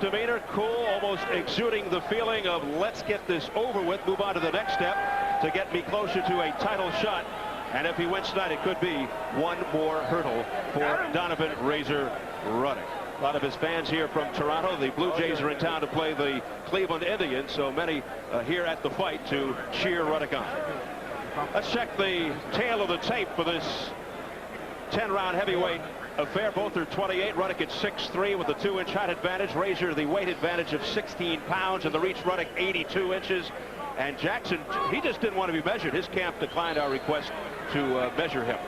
demeanor, cool, almost exuding the feeling of let's get this over with, move on to the next step to get me closer to a title shot. And if he wins tonight, it could be one more hurdle for Donovan Razor Ruddock. A lot of his fans here from Toronto. The Blue Jays are in town to play the Cleveland Indians, so many here at the fight to cheer Ruddock on. Let's check the tail of the tape for this 10-round heavyweight affair. Both are 28. Ruddock at 6'3" with a 2-inch height advantage. Razor the weight advantage of 16 pounds, and the reach Ruddock 82 inches. And Jackson, he just didn't want to be measured. His camp declined our request to measure him.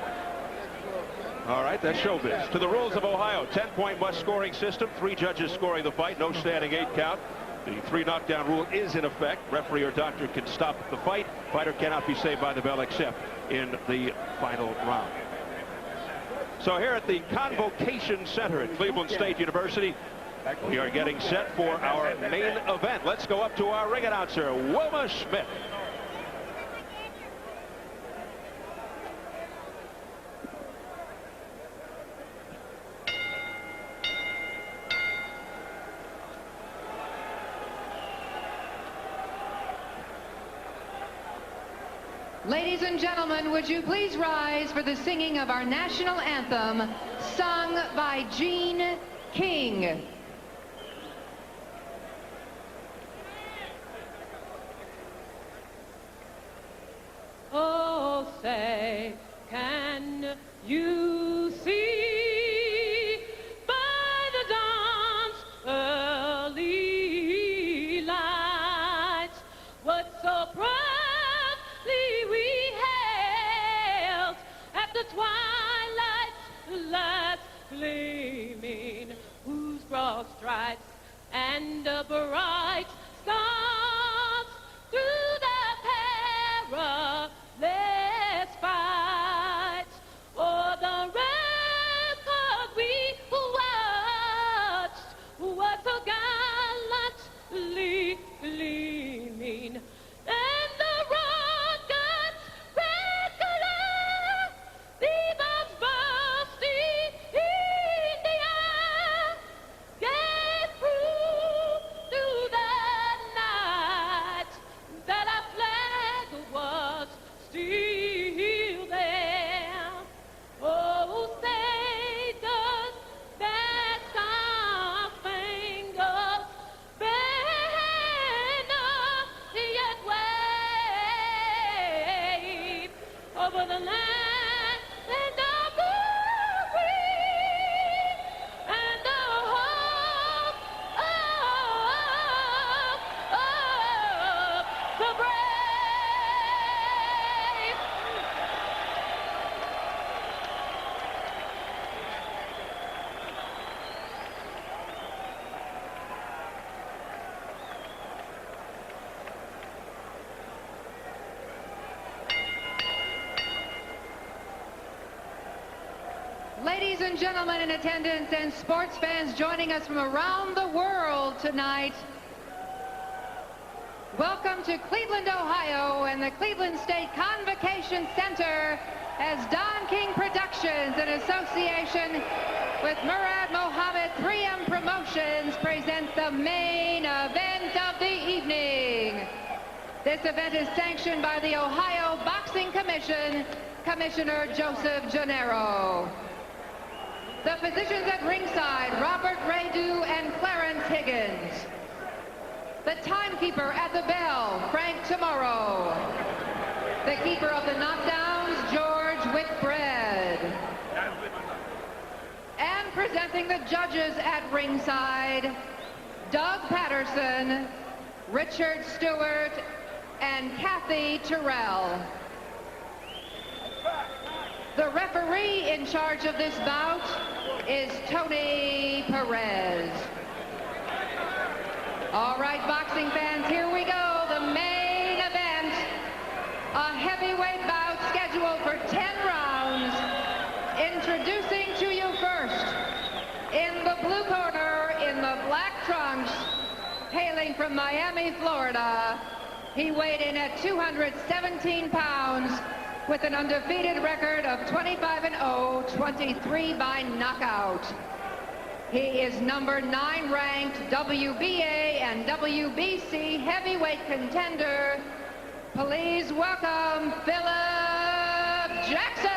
All right, that's showbiz. To the rules of Ohio, 10-point must scoring system. 3 judges scoring the fight. No standing 8 count. The 3 knockdown rule is in effect. Referee or doctor can stop the fight. Fighter cannot be saved by the bell except in the final round. So here at the Convocation Center at Cleveland State University, we are getting set for our main event. Let's go up to our ring announcer, Wilma Schmidt. Ladies and gentlemen, would you please rise for the singing of our national anthem, sung by Gene King. Oh, say, can you see by the dawn's early light what so proudly we hailed at the twilight's last gleaming, whose broad stripes and bright stars through the perilous fight o'er the rampart we watched was so gallantly gleaming, and the rocket's red glare, the bombs bursting in the air, gave proof to the night that our flag was still there. Oh, say does that star-spangled banner yet wave over the land and of the free and the hope of the brave. Ladies and gentlemen in attendance and sports fans joining us from around the world tonight, welcome to Cleveland, Ohio, and the Cleveland State Convocation Center as Don King Productions in association with Murad Mohammed 3M Promotions present the main event of the evening. This event is sanctioned by the Ohio Boxing Commission, Commissioner Joseph Gennaro. The physicians at ringside, Robert Radu and Clarence Higgins. The timekeeper at the bell, Frank Tomorrow. The keeper of the knockdowns, George Whitbread. And presenting the judges at ringside, Doug Patterson, Richard Stewart, and Kathy Terrell. The referee in charge of this bout is Tony Perez. All right, boxing fans, here we go. The main event, a heavyweight bout scheduled for 10 rounds. Introducing to you first, in the blue corner, in the black trunks, hailing from Miami, Florida, he weighed in at 217 pounds with an undefeated record of 25-0, 23 by knockout. He is number 9 ranked WBA and WBC heavyweight contender. Please welcome Philip Jackson.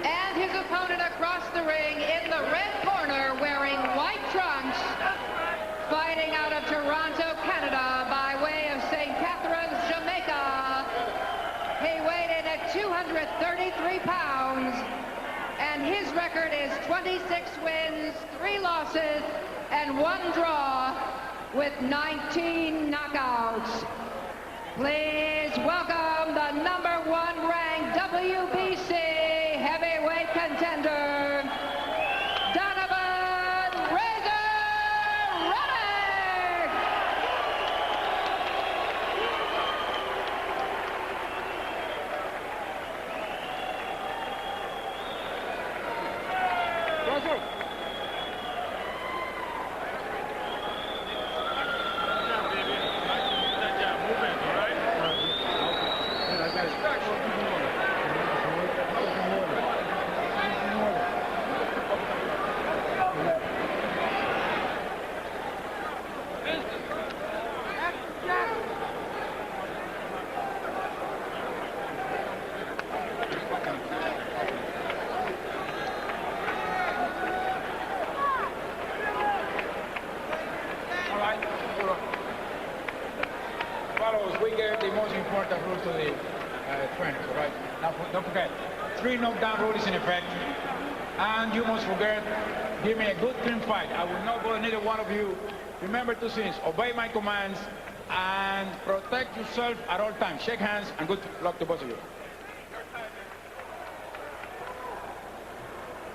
And his opponent across the ring in the red corner wearing white trunks, fighting out of Toronto, Canada by way of St. Catharines, Jamaica. He weighed in at 233 pounds, and his record is 26 wins, 3 losses, and 1 draw with 19 knockouts. Please welcome the number 1 ranked WBC heavyweight contender, Donovan Razor Ruddock. We get the most important rules to the trainers, all right? Now, don't forget, 3 knockdown rules in effect, and you must forget, give me a good clean fight. I will not bother neither one of you. Remember 2 things: obey my commands and protect yourself at all times. Shake hands and good luck to both of you.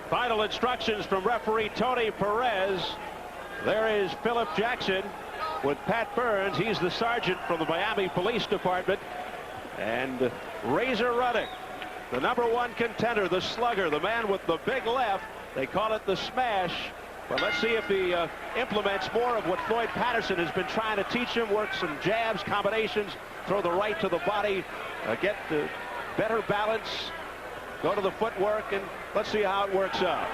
Final instructions from referee Tony Perez. There is Philip Jackson with Pat Burns. He's the sergeant from the Miami Police Department. And Razor Ruddock, the number 1 contender, the slugger, the man with the big left. They call it the smash. But let's see if he implements more of what Floyd Patterson has been trying to teach him. Work some jabs, combinations, throw the right to the body, get the better balance, go to the footwork, and let's see how it works out.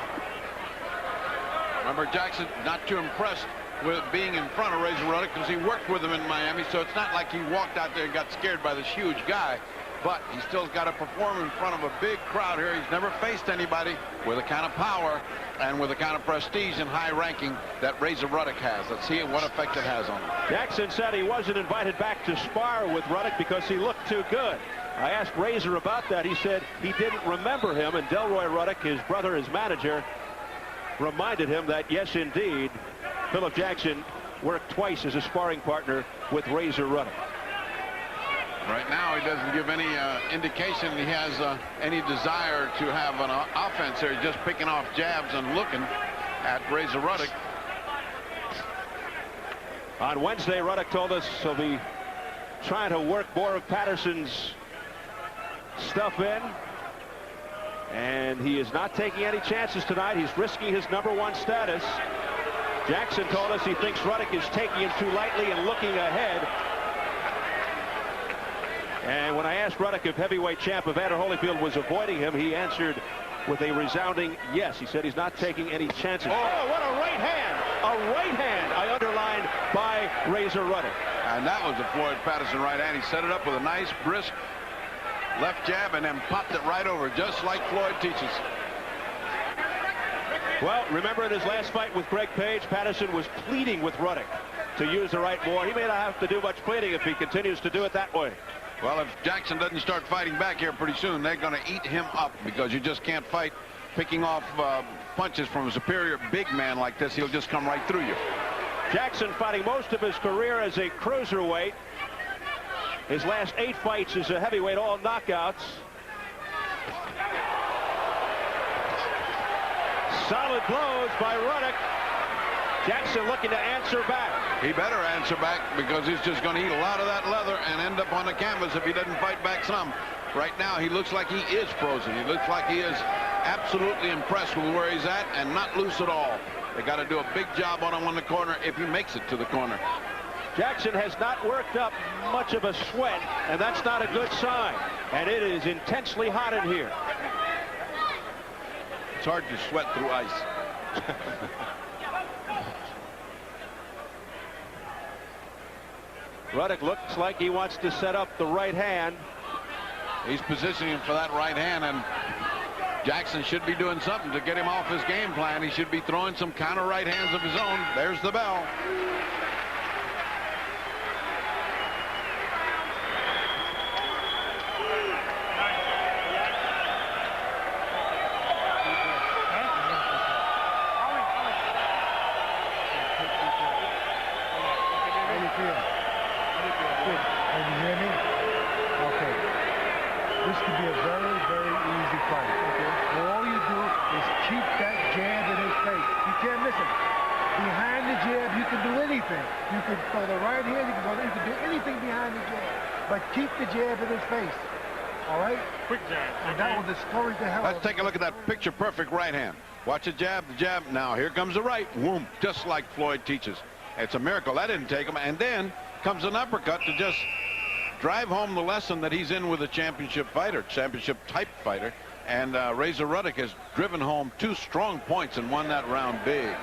Remember, Jackson not too impressed with being in front of Razor Ruddock because he worked with him in Miami, so it's not like he walked out there and got scared by this huge guy, but he still's got to perform in front of a big crowd here. He's never faced anybody with the kind of power and with the kind of prestige and high ranking that Razor Ruddock has. Let's see what effect it has on him. Jackson said he wasn't invited back to spar with Ruddock because he looked too good. I asked Razor about that. He said he didn't remember him, and Delroy Ruddock, his brother, his manager, reminded him that, yes, indeed, Philip Jackson worked twice as a sparring partner with Razor Ruddock. Right now, he doesn't give any indication he has any desire to have an offense there. He's just picking off jabs and looking at Razor Ruddock. On Wednesday, Ruddock told us he'll be trying to work more of Patterson's stuff in. And he is not taking any chances tonight. He's risking his number 1 status. Jackson told us he thinks Ruddock is taking him too lightly and looking ahead. And when I asked Ruddock if heavyweight champ Evander Holyfield was avoiding him, he answered with a resounding yes. He said he's not taking any chances. Oh, what a right hand! A right hand, I underlined, by Razor Ruddock. And that was the Floyd Patterson right hand. He set it up with a nice, brisk left jab and then popped it right over, just like Floyd teaches. Well, remember in his last fight with Greg Page, Patterson was pleading with Ruddock to use the right more. He may not have to do much pleading if he continues to do it that way. Well, if Jackson doesn't start fighting back here pretty soon, they're going to eat him up, because you just can't fight picking off punches from a superior big man like this. He'll just come right through you. Jackson fighting most of his career as a cruiserweight. His last 8 fights as a heavyweight, all knockouts. Solid blows by Ruddock. Jackson looking to answer back. He better answer back, because he's just going to eat a lot of that leather and end up on the canvas if he doesn't fight back some. Right now, he looks like he is frozen. He looks like he is absolutely impressed with where he's at and not loose at all. They got to do a big job on him on the corner if he makes it to the corner. Jackson has not worked up much of a sweat, and that's not a good sign. and it is intensely hot in here. It's hard to sweat through ice. Ruddock looks like he wants to set up the right hand. He's positioning for that right hand, and Jackson should be doing something to get him off his game plan. He should be throwing some counter right hands of his own. There's the bell. You can throw the right hand, you can do anything behind the jab, but keep the jab in his face. All right? Quick jab. And that will discourage the hell out of him. Let's take a look at that picture perfect right hand. Watch the jab, the jab. Now here comes the right. Whoom, just like Floyd teaches. It's a miracle. That didn't take him. And then comes an uppercut to just drive home the lesson that he's in with a championship fighter, championship type fighter. And Razor Ruddock has driven home 2 strong points and won that round big.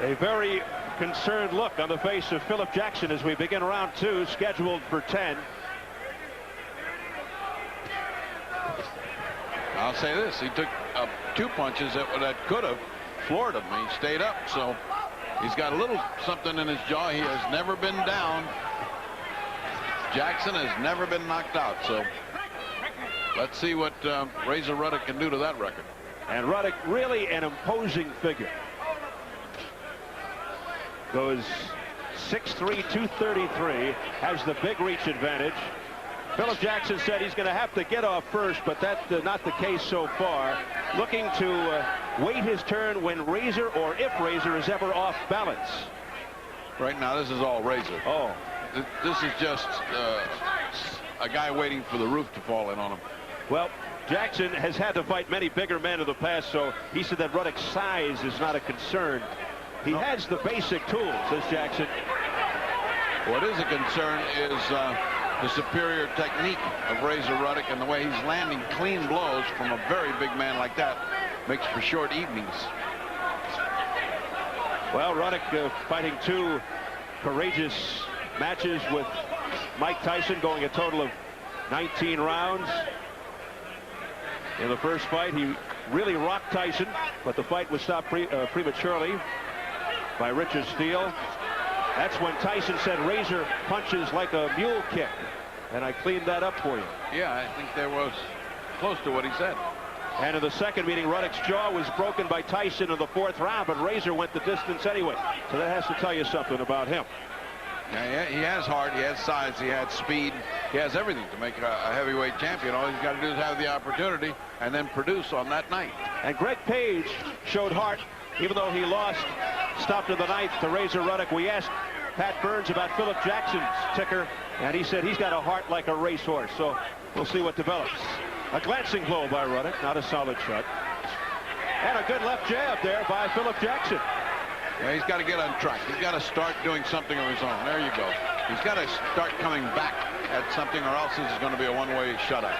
A very concerned look on the face of Philip Jackson as we begin round 2, scheduled for 10. I'll say this, he took 2 punches that could have floored him. He stayed up, so he's got a little something in his jaw. He has never been down. Jackson has never been knocked out, so let's see what Razor Ruddock can do to that record. And Ruddock really an imposing figure. Goes 6'3", 233, has the big reach advantage. Philip Jackson said he's going to have to get off first, but that's not the case so far. Looking to wait his turn when Razor, or if Razor, is ever off balance. Right now, this is all Razor. Oh. This is just a guy waiting for the roof to fall in on him. Well, Jackson has had to fight many bigger men in the past, so he said that Ruddock's size is not a concern. He has the basic tools, says Jackson. What is a concern is the superior technique of Razor Ruddock, and the way he's landing clean blows from a very big man like that makes for short evenings. Well, Ruddock fighting 2 courageous matches with Mike Tyson, going a total of 19 rounds. In the first fight, he really rocked Tyson, but the fight was stopped prematurely by Richard Steele. That's when Tyson said Razor punches like a mule kick, and I cleaned that up for you. Yeah, I think there was close to what he said. And in the second meeting, Ruddock's jaw was broken by Tyson in the 4th round, but Razor went the distance anyway. So that has to tell you something about him. Yeah, he has heart, he has size, he has speed, he has everything to make a heavyweight champion. All he's got to do is have the opportunity and then produce on that night. And Greg Page showed heart, even though he lost, stopped in the 9th to Razor Ruddock. We asked Pat Burns about Philip Jackson's ticker, and he said he's got a heart like a racehorse. So we'll see what develops. A glancing blow by Ruddock, not a solid shot. And a good left jab there by Philip Jackson. Yeah, he's got to get on track. He's got to start doing something of his own. There you go. He's got to start coming back at something, or else this is going to be a one-way shutout.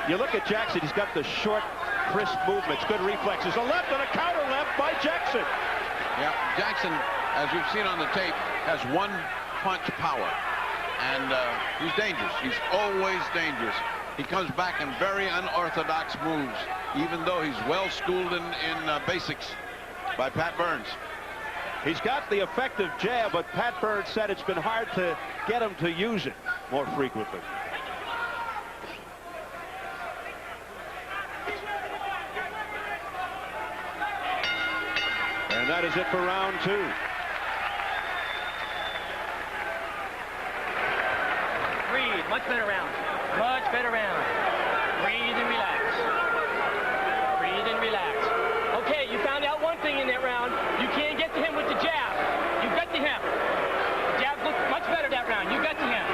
You look at Jackson, he's got the short, crisp movements, good reflexes. A left and a counter left by Jackson. Yeah, Jackson, as we've seen on the tape, has 1 punch power. And he's dangerous. He's always dangerous. He comes back in very unorthodox moves, even though he's well schooled in basics by Pat Burns. He's got the effective jab, but Pat Burns said it's been hard to get him to use it more frequently. And that is it for round 2. Breathe, much better round. Much better round. Breathe and relax. Breathe and relax. Okay, you found out one thing in that round. You can't get to him with the jab. You got to him. The jab looked much better that round. You got to him.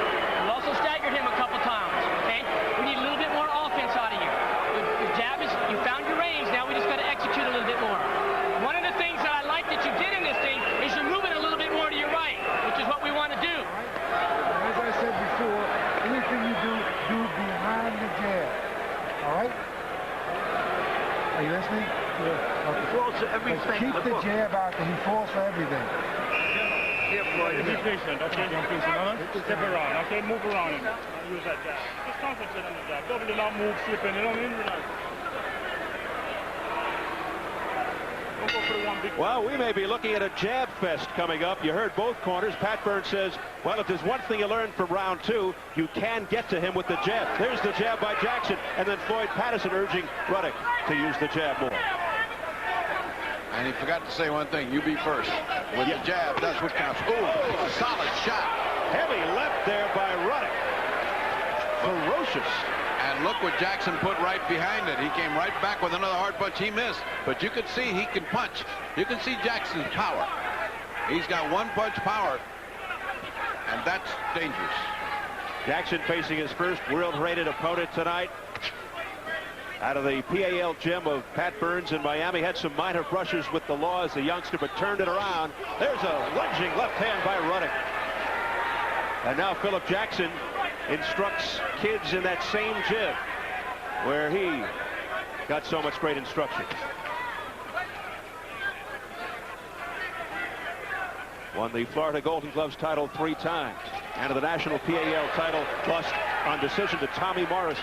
You also staggered him a couple times. Okay? We need a little bit more offense out of you. The jab is, you found your range. Now we just got to execute a little bit more. One of the things that I like that you did in this thing is you're moving a little bit more to your right, which is what we want to do. As I said before, keep the jab out there. He falls for everything. Be patient, okay? Step around, okay? Move around him. Use that jab. Just concentrate on the jab. Double not move, slipping. You know what I mean? Relax. Don't go for the one big. Well, we may be looking at a jab fest coming up. You heard both corners. Pat Burns says, well, if there's one thing you learned from round 2, you can get to him with the jab. There's the jab by Jackson, and then Floyd Patterson urging Ruddock to use the jab more. And he forgot to say one thing. You be first. With the jab, that's what counts. Ooh, a solid shot. Heavy left there by Ruddock. Ferocious. And look what Jackson put right behind it. He came right back with another hard punch. He missed. But you could see he can punch. You can see Jackson's power. He's got one punch power. And that's dangerous. Jackson facing his first world-rated opponent tonight. Out of the PAL gym of Pat Burns in Miami. Had some minor brushes with the law as a youngster, but turned it around. There's a lunging left hand by Ruddock. And now Philip Jackson instructs kids in that same gym where he got so much great instruction. Won the Florida Golden Gloves title 3 times. And the national PAL title lost on decision to Tommy Morris.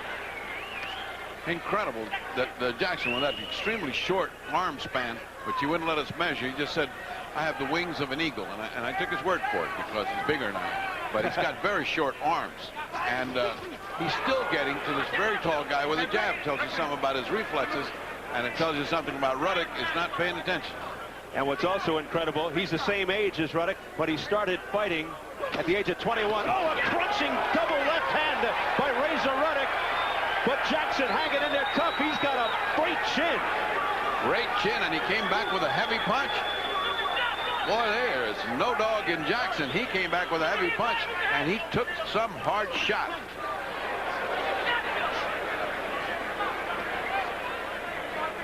Incredible that Jackson, with that extremely short arm span, which he wouldn't let us measure, he just said, I have the wings of an eagle. And I took his word for it because he's bigger now. But he's got very short arms. And he's still getting to this very tall guy with a jab. Tells you something about his reflexes. And it tells you something about Ruddock is not paying attention. And what's also incredible, he's the same age as Ruddock, but he started fighting at the age of 21. Oh, a crunching double left hand by Razor Ruddock. But Jackson hanging in there tough. He's got a great chin. Great chin, and he came back with a heavy punch. Boy, there is no dog in Jackson. He came back with a heavy punch, and he took some hard shot.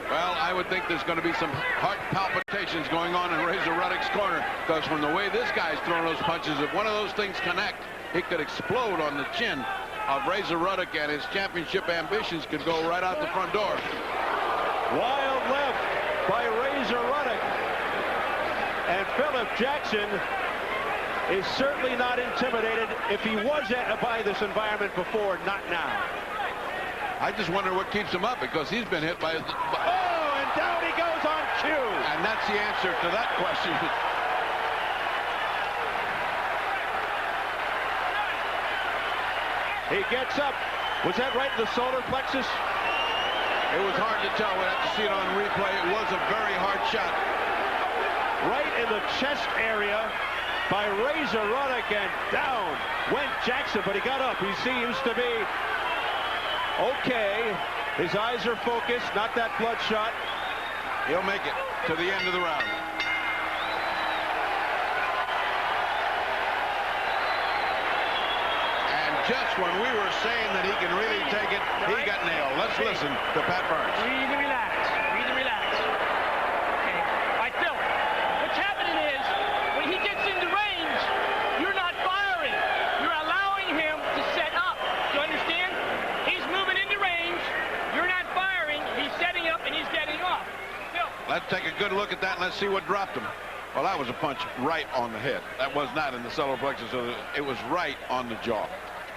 Well, I would think there's going to be some heart palpitations going on in Razor Ruddock's corner, because from the way this guy's throwing those punches, if one of those things connect, it could explode on the chin of Razor Ruddock, and his championship ambitions could go right out the front door. Wild left by Razor Ruddock. And Philip Jackson is certainly not intimidated. If he was by this environment before, not now. I just wonder what keeps him up, because he's been hit by... Oh, and down he goes on cue. And that's the answer to that question. He gets up. Was that right in the solar plexus? It was hard to tell. We'd have to see it on replay. It was a very hard shot. Right in the chest area by Razor Ruddock, and down went Jackson, but he got up. He seems to be okay. His eyes are focused, not that bloodshot. He'll make it to the end of the round. Just when we were saying that he can really take it, he got nailed. Let's listen to Pat Burns. Breathe and relax. Breathe and relax. Okay. All right, Phil. What's happening is, when he gets into range, you're not firing. You're allowing him to set up. Do you understand? He's moving into range. You're not firing. He's setting up, and he's getting off. Phil. Let's take a good look at that, and let's see what dropped him. Well, that was a punch right on the head. That was not in the solar plexus. So it was right on the jaw.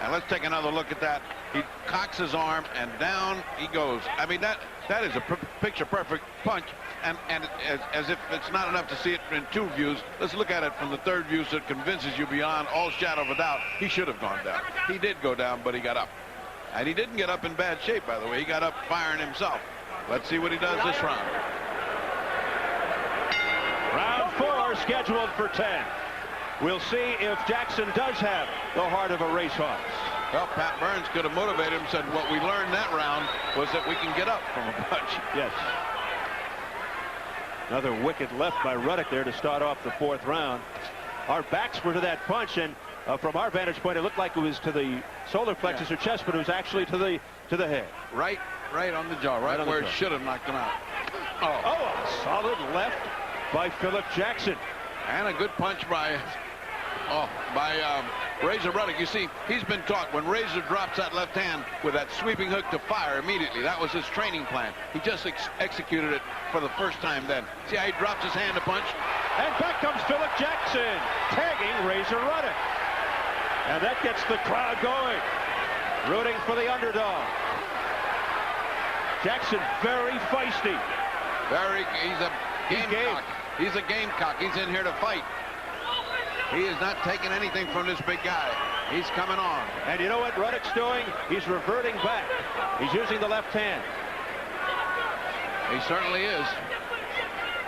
And let's take another look at that. He cocks his arm, and down he goes. I mean, that is a picture-perfect punch. And as if it's not enough to see it in 2 views, let's look at it from the 3rd view, so it convinces you beyond all shadow of a doubt. He should have gone down. He did go down, but he got up. And he didn't get up in bad shape, by the way. He got up firing himself. Let's see what he does this round. Round 4 scheduled for 10. We'll see if Jackson does have the heart of a racehorse. Well, Pat Burns could have motivated him, said what we learned that round was that we can get up from a punch. Yes. Another wicked left by Ruddock there to start off the 4th round. Our backs were to that punch, and from our vantage point, it looked like it was to the solar plexus or chest, but it was actually to the head. Right on the jaw, right where it should have knocked him out. Oh, a solid left by Philip Jackson. And a good punch by Oh, by Razor Ruddock. You see, he's been taught when Razor drops that left hand with that sweeping hook to fire immediately. That was his training plan. He just executed it for the first time then. See how he drops his hand to punch? And back comes Philip Jackson, tagging Razor Ruddock. And that gets the crowd going, rooting for the underdog. Jackson very feisty. He's a gamecock. He's a gamecock. He's in here to fight. He is not taking anything from this big guy. He's coming on. And you know what Ruddock's doing? He's reverting back. He's using the left hand. He certainly is.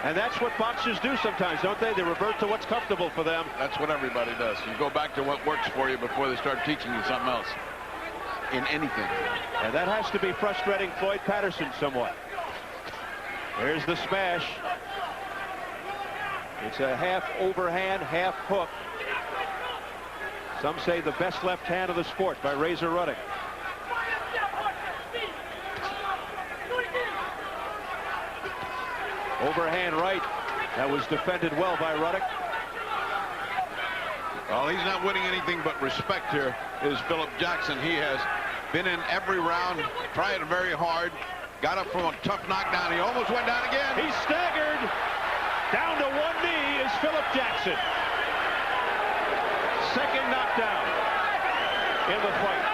And that's what boxers do sometimes, don't they? They revert to what's comfortable for them. That's what everybody does. You go back to what works for you before they start teaching you something else. In anything. And that has to be frustrating Floyd Patterson somewhat. There's the smash. It's a half overhand, half hook. Some say the best left hand of the sport by Razor Ruddock. Overhand right. That was defended well by Ruddock. Well, he's not winning anything but respect here, is Philip Jackson. He has been in every round, tried very hard, got up from a tough knockdown. He almost went down again. He's staggered. Down to one knee is Philip Jackson. Second knockdown in the fight.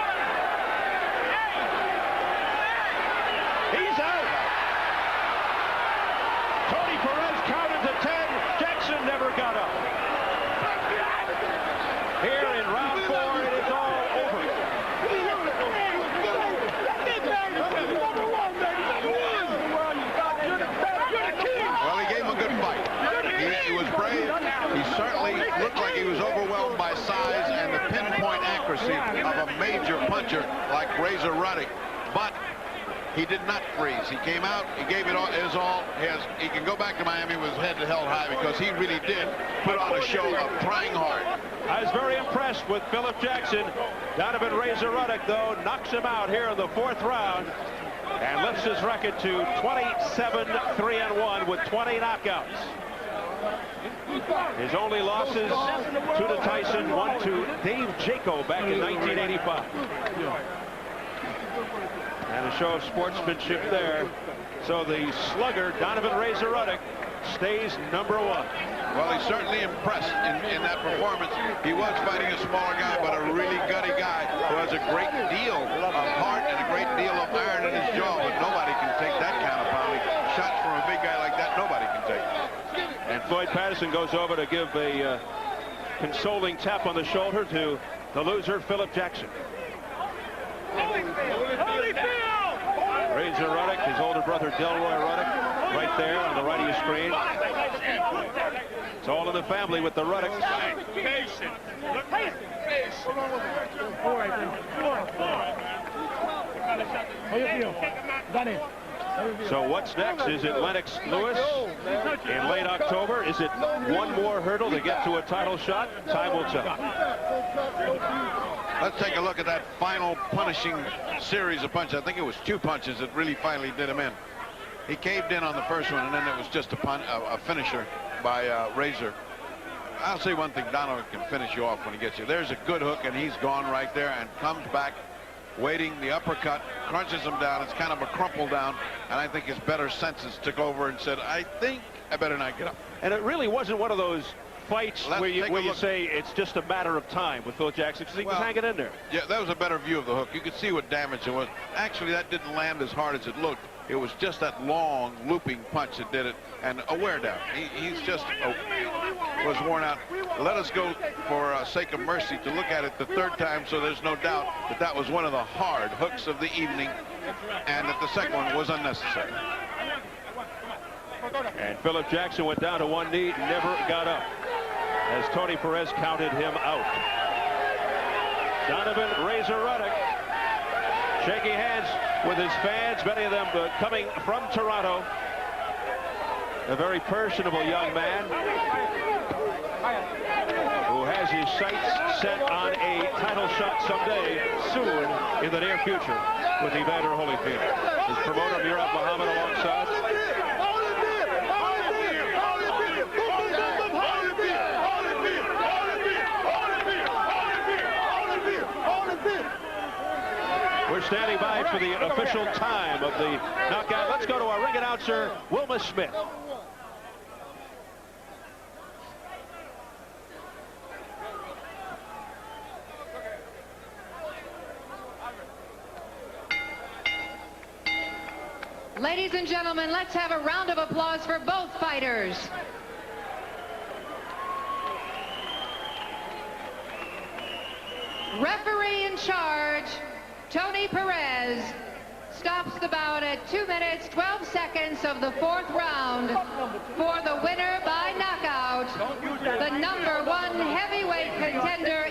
He's out. Tony Perez counted to 10. Jackson never got up. Here in round 4, it is all over. Well, he gave him a good fight. He was brave. He certainly looked like he was overwhelmed by size and the pinpoint accuracy of a major puncher like Razor Ruddock. But he did not freeze. He came out, he gave it all, his all. He can go back to Miami with his head held high because he really did put on a show of trying hard. I was very impressed with Philip Jackson. Donovan Razor Ruddock, though, knocks him out here in the 4th round and lifts his record to 27-3-1 with 20 knockouts. His only losses, 2 to Tyson, 1 to Dave Jaco back in 1985. And a show of sportsmanship there. So the slugger, Donovan Razor Ruddock, stays number 1. Well, he's certainly impressed in that performance. He was fighting a smaller guy, but a really gutty guy who has a great deal of heart and a great deal of iron in his jaw, but nobody can take that kind of pounding. Shots from a big guy like that, nobody can take. And Floyd Patterson goes over to give a consoling tap on the shoulder to the loser, Philip Jackson. Razor Ruddock, his older brother Delroy Ruddock, right there on the right of your screen. It's all in the family with the Ruddocks. So what's next? Is it Lennox Lewis in late October? Is it one more hurdle to get to a title shot? Time will tell. Let's take a look at that final punishing series of punches. I think it was 2 punches that really finally did him in. He caved in on the first one, and then it was just a finisher by Razor. I'll say one thing, Donovan can finish you off when he gets you. There's a good hook, and he's gone right there and comes back, waiting the uppercut, crunches him down. It's kind of a crumple down, and I think his better senses took over and said, I think I better not get up. And it really wasn't one of those fights where you say it's just a matter of time with Phil Jackson, because he was hanging in there. Yeah, that was a better view of the hook. You could see what damage it was. Actually, that didn't land as hard as it looked. It was just that long looping punch that did it, and a wear down. He's just was worn out. Let us go, for sake of mercy, to look at it the 3rd time, so there's no doubt that that was one of the hard hooks of the evening, and that the second one was unnecessary. And Philip Jackson went down to one knee, never got up, as Tony Perez counted him out. Donovan Razor Ruddock shaking hands with his fans, many of them coming from Toronto. A very personable young man who has his sights set on a title shot someday soon in the near future with Evander Holyfield. His promoter, Murad Muhammad, alongside. standing by for the official time of the knockout. Let's go to our ring announcer, Wilma Smith. Ladies and gentlemen, let's have a round of applause for both fighters. Referee in charge, Tony Perez, stops the bout at 2 minutes, 12 seconds of the 4th round for the winner by knockout, the #1 heavyweight contender